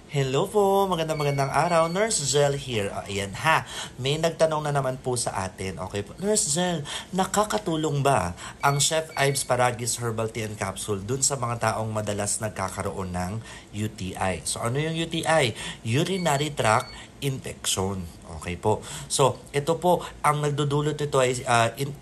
Hello po, magandang araw. Nurse Jel here. Ayan ha, may nagtanong na naman po sa atin. Okay po, Nurse Jel, nakakatulong ba ang Chef Ives Paragis Herbal Tea and Capsule dun sa mga taong madalas nagkakaroon ng UTI? So ano yung UTI? Urinary tract infection. Okay po. So, ito po, ang nagdudulot nito ay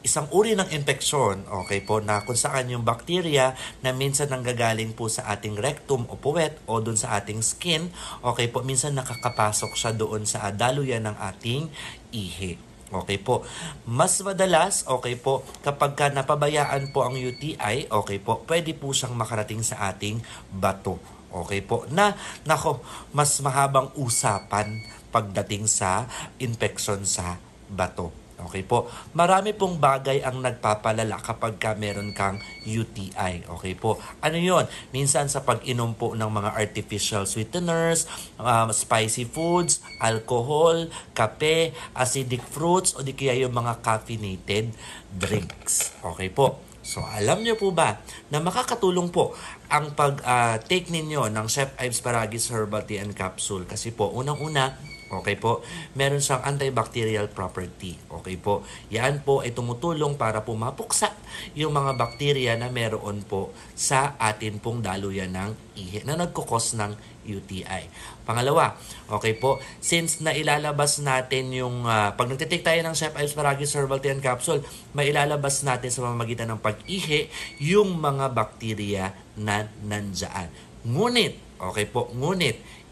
isang uri ng infeksyon, okay po, na kung saan yung bacteria na minsan nanggagaling po sa ating rectum o puwet o dun sa ating skin, okay po, minsan nakakapasok siya doon sa daluyan ng ating ihi. Okay po. Mas madalas, okay po, kapag ka napabayaan po ang UTI, okay po, pwede po siyang makarating sa ating bato. Okay po. Nako, mas mahabang usapan pagdating sa infection sa bato. Okay po. Marami pong bagay ang nagpapalala kapag ka meron kang UTI. Okay po. Ano yon? Minsan sa pag-inom po ng mga artificial sweeteners, spicy foods, alcohol, kape, acidic fruits, o di kaya yung mga caffeinated drinks. Okay po. So, alam niyo po ba na makakatulong po ang pag-take ninyo ng Chef Ives Paragis Herbal Tea and Capsule? Kasi po, unang-una, okay po, meron siyang antibacterial property. Okay po, yan po ay tumutulong para po mapuksa yung mga bakterya na meron po sa atin pong daluyan ng ihi na nagkukos ng UTI. Pangalawa, okay po, since na ilalabas natin yung, pag nagtitake tayo ng Chef Ives Paragis Herbal Tea and Capsule, may ilalabas natin sa pamamagitan ng pag-ihi yung mga bakterya na nandyan. Ngunit, okay po,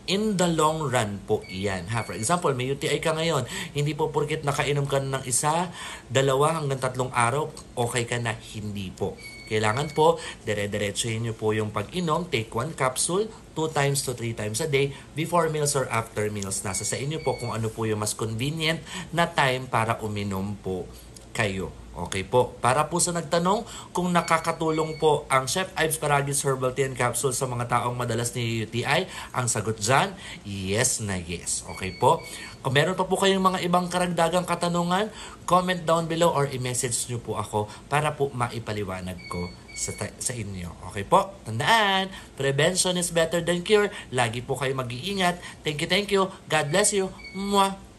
in the long run po iyan. For example, may UTI ka ngayon, hindi po porket nakainom ka ng isa, dalawa hanggang 3 araw, okay ka na. Hindi po. Kailangan po, dire-diretsuhin nyo po yung pag-inom, take 1 capsule, 2 times to 3 times a day, before meals or after meals. Nasa sa inyo po kung ano po yung mas convenient na time para uminom po kayo. Okay po. Para po sa nagtanong kung nakakatulong po ang Chef Ives Paragis Herbal Tea and Capsule sa mga taong madalas ni UTI, ang sagot dyan, yes na yes. Okay po. Kung meron pa po kayong mga ibang karagdagang katanungan, comment down below or i-message nyo po ako para po maipaliwanag ko sa inyo. Okay po? Tandaan, prevention is better than cure. Lagi po kayo mag-iingat. Thank you. God bless you. Mwah!